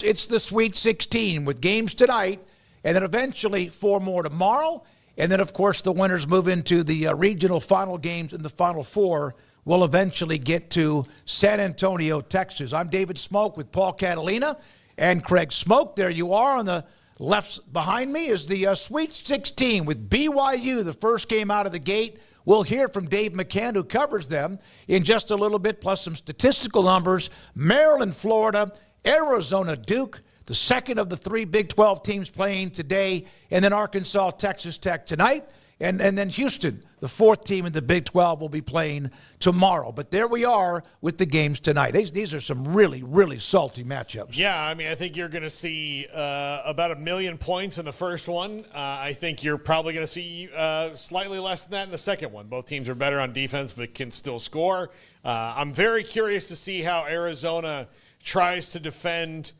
It's the Sweet 16 with games tonight, and then eventually 4 more tomorrow. And then, of course, the winners move into the regional final games, and the Final Four will eventually get to San Antonio, Texas. I'm David Smoak with Paul Catalina and Craig Smoak. There you are. On the left behind me is the Sweet 16 with BYU, the first game out of the gate. We'll hear from Dave McCann, who covers them, in just a little bit, plus some statistical numbers. Maryland, Florida, Arizona, Duke, the second of the 3 Big 12 teams playing today, and then Arkansas, Texas Tech tonight, and then Houston, the 4th team in the Big 12, will be playing tomorrow. But there we are with the games tonight. These are some really, really salty matchups. Yeah, I mean, I think you're going to see about 1 million points in the first one. I think you're probably going to see slightly less than that in the second one. Both teams are better on defense but can still score. I'm very curious to see how Arizona tries to defend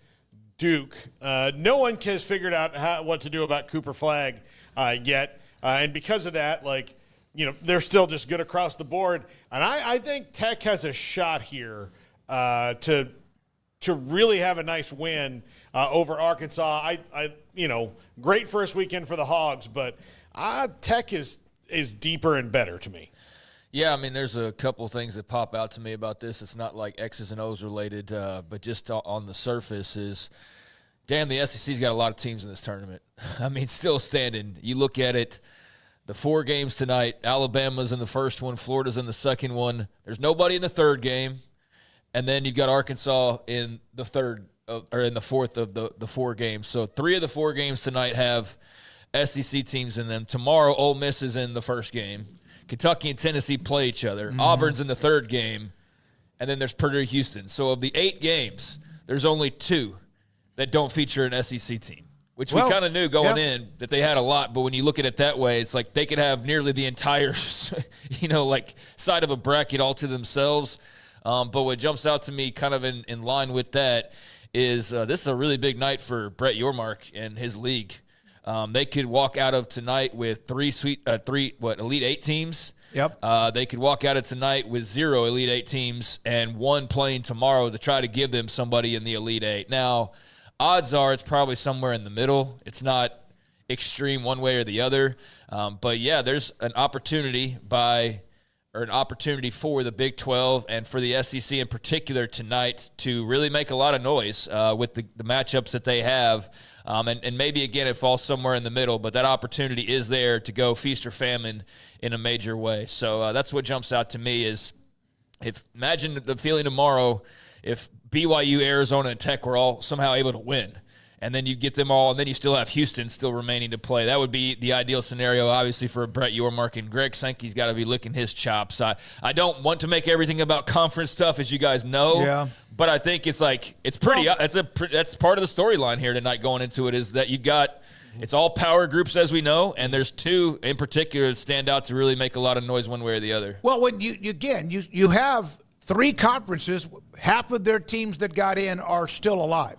Duke. No one has figured out what to do about Cooper Flagg yet. And because of that, they're still just good across the board. And I think Tech has a shot here to really have a nice win over Arkansas. Great first weekend for the Hogs, but Tech is deeper and better to me. Yeah, I mean, there's a couple of things that pop out to me about this. It's not like X's and O's related, but just on the surface is, damn, the SEC's got a lot of teams in this tournament. I mean, still standing. You look at it, the 4 games tonight, Alabama's in the first one, Florida's in the second one. There's nobody in the third game. And then you've got Arkansas in the in the fourth of the 4 games. So 3 of the 4 games tonight have SEC teams in them. Tomorrow, Ole Miss is in the first game. Kentucky and Tennessee play each other. Mm-hmm. Auburn's in the third game. And then there's Purdue, Houston. So of the 8 games, there's only 2 that don't feature an SEC team, which we kind of knew going in that they had a lot. But when you look at it that way, it's like they could have nearly the entire, side of a bracket all to themselves. But what jumps out to me kind of in line with that is this is a really big night for Brett Yormark and his league. They could walk out of tonight with Elite 8 teams. Yep. They could walk out of tonight with 0 Elite 8 teams and 1 playing tomorrow to try to give them somebody in the Elite 8. Now, odds are it's probably somewhere in the middle. It's not extreme one way or the other. But, yeah, there's an opportunity for the Big 12 and for the SEC in particular tonight to really make a lot of noise with the matchups that they have. And maybe, again, it falls somewhere in the middle, but that opportunity is there to go feast or famine in a major way. So that's what jumps out to me is imagine the feeling tomorrow if BYU, Arizona, and Tech were all somehow able to win. And then you get them all, and then you still have Houston still remaining to play. That would be the ideal scenario, obviously, for Brett Yormark, and Greg Sankey's got to be licking his chops. I don't want to make everything about conference stuff, as you guys know, but I think that's part of the storyline here tonight going into it is that you've got it's all power groups, as we know, and there's 2 in particular that stand out to really make a lot of noise one way or the other. Well, when you have 3 conferences, half of their teams that got in are still alive.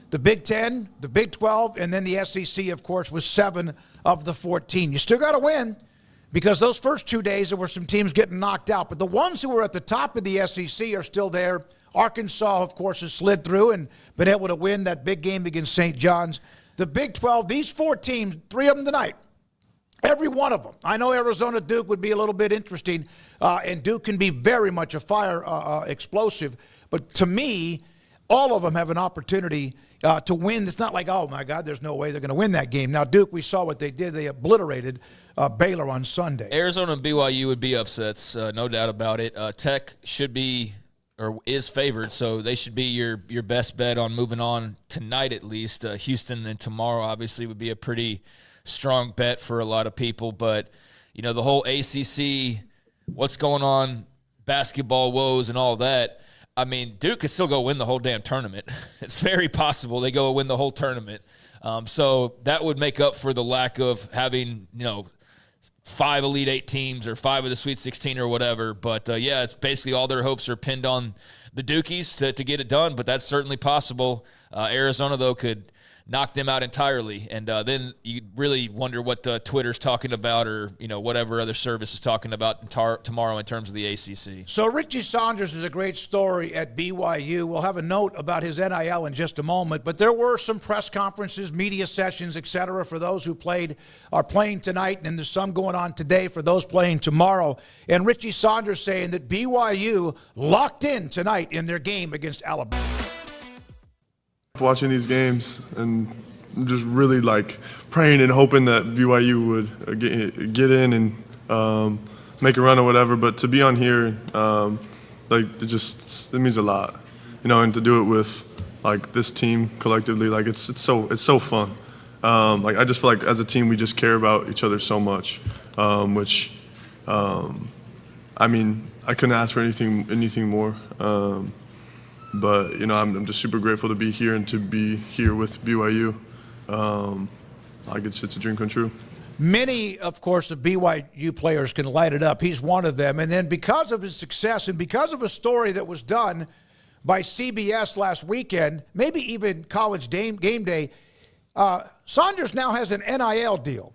The Big 10, the Big 12, and then the SEC, of course, was 7 of the 14. You still got to win because those first 2 days there were some teams getting knocked out. But the ones who were at the top of the SEC are still there. Arkansas, of course, has slid through and been able to win that big game against St. John's. The Big 12, these 4 teams, 3 of them tonight, every one of them. I know Arizona Duke would be a little bit interesting, and Duke can be very much a fire explosive. But to me, all of them have an opportunity to win. It's not like, oh, my God, there's no way they're going to win that game. Now, Duke, we saw what they did. They obliterated Baylor on Sunday. Arizona and BYU would be upsets, no doubt about it. Tech should be or is favored, so they should be your best bet on moving on tonight at least. Houston and tomorrow obviously would be a pretty strong bet for a lot of people. But, the whole ACC, what's going on, basketball woes and all that, I mean, Duke could still go win the whole damn tournament. It's very possible they go win the whole tournament. So that would make up for the lack of having, 5 Elite 8 teams or 5 of the Sweet 16 or whatever. But, it's basically all their hopes are pinned on the Dukies to get it done, but that's certainly possible. Arizona, though, could knock them out entirely. And then you really wonder what Twitter's talking about, or whatever other service is talking about tomorrow in terms of the ACC. So Richie Saunders is a great story at BYU. We'll have a note about his NIL in just a moment, but there were some press conferences, media sessions, etc. for those who are playing tonight, and there's some going on today for those playing tomorrow. And Richie Saunders saying that BYU locked in tonight in their game against Alabama. Watching these games and just really praying and hoping that BYU would get in and make a run or whatever. But to be on here, it means a lot, and to do it with this team collectively, it's so fun. I just feel like as a team we just care about each other so much, which I couldn't ask for anything more. But I'm just super grateful to be here and to be here with BYU. It's a dream come true. Many, of course, of BYU players can light it up. He's one of them. And then because of his success and because of a story that was done by CBS last weekend, maybe even College Game Day, Saunders now has an NIL deal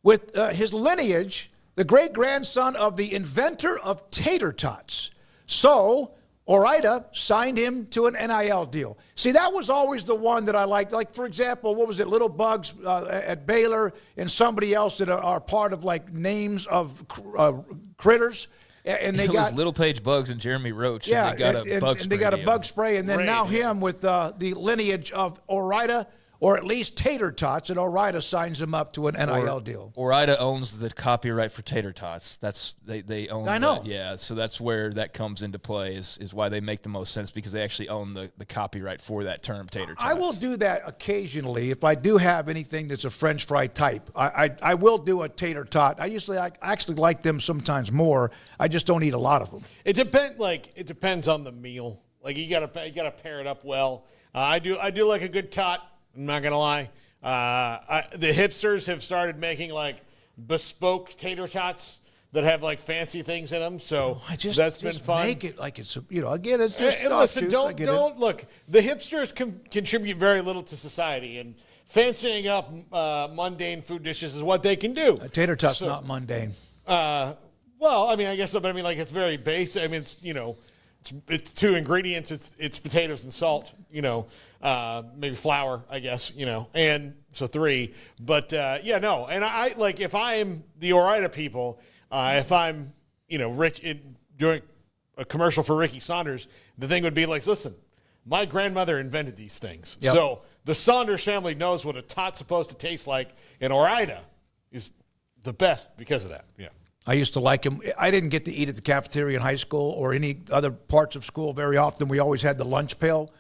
with his lineage, the great-grandson of the inventor of tater tots. So Orida signed him to an NIL deal. See, that was always the one that I liked. Like, for example, what was it, Little Bugs at Baylor and somebody else that are part of, names of critters. And it was Little Page Bugs and Jeremy Roach. Yeah, and they got a bug spray. And they got a bug spray. And then now him with the lineage of Orida, or at least tater tots, and Orida signs him up to an NIL deal. Orida owns the copyright for tater tots. They own. I know. Yeah, so that's where that comes into play. Is why they make the most sense, because they actually own the copyright for that term, tater tots. I will do that occasionally if I do have anything that's a French fry type. I will do a tater tot. I actually like them sometimes more. I just don't eat a lot of them. It depends on the meal. You gotta pair it up well. I do like a good tot. I'm not going to lie. The hipsters have started making bespoke tater tots that have fancy things in them. So that's been fun. Make it like it's, again, it's just. And listen, don't look. The hipsters contribute very little to society, and fancying up mundane food dishes is what they can do. A tater tot's not mundane. Well, I guess, but it's very basic. It's two ingredients. It's potatoes and salt, maybe flour, I guess, and so 3. But, no. And I if I'm the Orida people, if I'm, doing a commercial for Ricky Saunders, the thing would be listen, my grandmother invented these things. Yep. So the Saunders family knows what a tot's supposed to taste like, and Orida is the best because of that. Yeah. I used to like him. I didn't get to eat at the cafeteria in high school or any other parts of school very often. We always had the lunch pail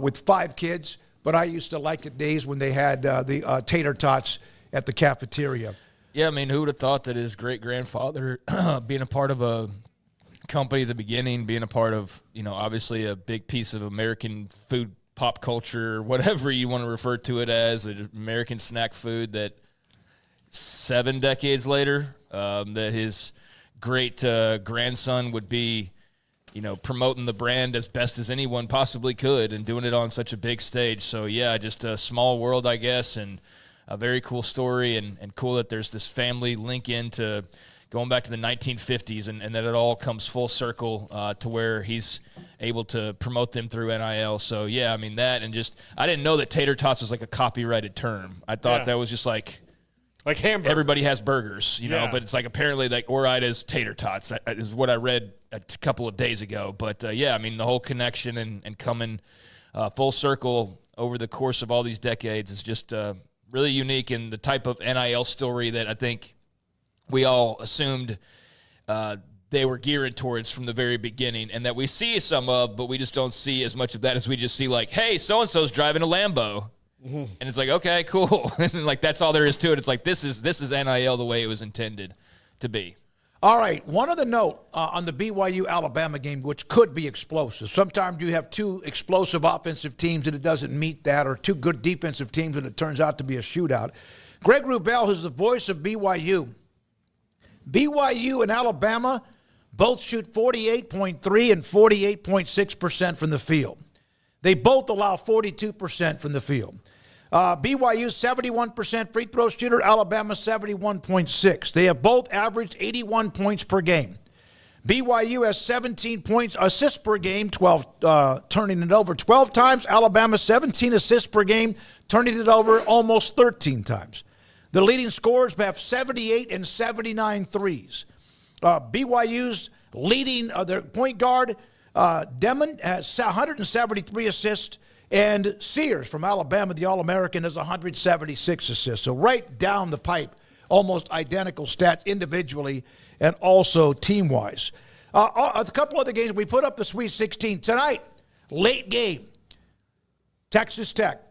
with 5 kids, but I used to like the days when they had the tater tots at the cafeteria. Yeah, who would have thought that his great-grandfather, being a part of a company at the beginning, being a part of, obviously a big piece of American food, pop culture, whatever you want to refer to it as, an American snack food, that 7 decades later, that his great grandson would be, promoting the brand as best as anyone possibly could and doing it on such a big stage. So, yeah, just a small world, I guess, and a very cool story, and cool that there's this family link into going back to the 1950s and that it all comes full circle to where he's able to promote them through NIL. So, yeah, that, and just I didn't know that tater tots was a copyrighted term. I thought that was just like hamburger. Everybody has burgers, but it's apparently Orida's tater tots is what I read a couple of days ago. But, the whole connection and coming full circle over the course of all these decades is just really unique, and the type of NIL story that I think we all assumed they were geared towards from the very beginning, and that we see some of, but we just don't see as much of that as we just see hey, so-and-so's driving a Lambo. Mm-hmm. And it's okay, cool. And that's all there is to it. It's this is NIL the way it was intended to be. All right, one other note on the BYU-Alabama game, which could be explosive. Sometimes you have 2 explosive offensive teams and it doesn't meet that, or 2 good defensive teams and it turns out to be a shootout. Greg Wrubell, who's the voice of BYU. BYU and Alabama both shoot 48.3 and 48.6% from the field. They both allow 42% from the field. BYU 71% free throw shooter, Alabama 71.6. They have both averaged 81 points per game. BYU has 17 points, assists per game, 12 turning it over 12 times. Alabama 17 assists per game, turning it over almost 13 times. The leading scorers have 78 and 79 threes. BYU's leading their point guard, Demon, has 173 assists, and Sears from Alabama, the All-American, has 176 assists. So right down the pipe, almost identical stats individually and also team-wise. A couple other games. We put up the Sweet 16 tonight. Late game, Texas Tech.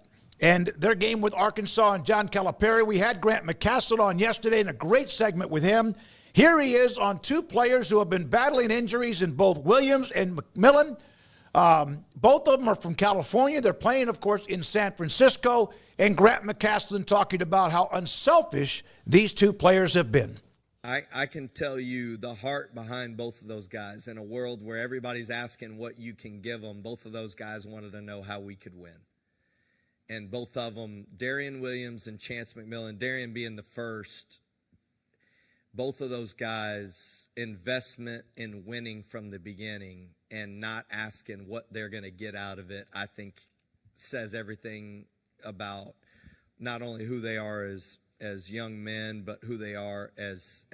And their game with Arkansas and John Calipari. We had Grant McCastle on yesterday in a great segment with him. Here he is on two players who have been battling injuries in both Williams and McMillan. Both of them are from California. They're playing, of course, in San Francisco. And Grant McCastle talking about how unselfish these two players have been. I can tell you the heart behind both of those guys. In a world where everybody's asking what you can give them, both of those guys wanted to know how we could win. And both of them, Darian Williams and Chance McMillan, Darian being the first, both of those guys, investment in winning from the beginning and not asking what they're going to get out of it, I think says everything about not only who they are as young men, but who they are as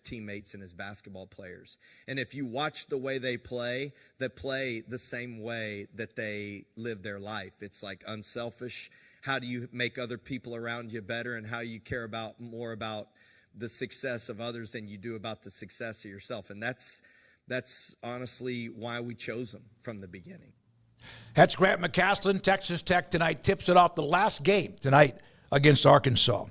teammates and as basketball players. And if you watch the way they play the same way that they live their life. It's like unselfish. How do you make other people around you better, and how you care about more about the success of others than you do about the success of yourself. And that's honestly why we chose them from the beginning. That's Grant McCastle. Texas Tech tonight tips it off the last game tonight against Arkansas.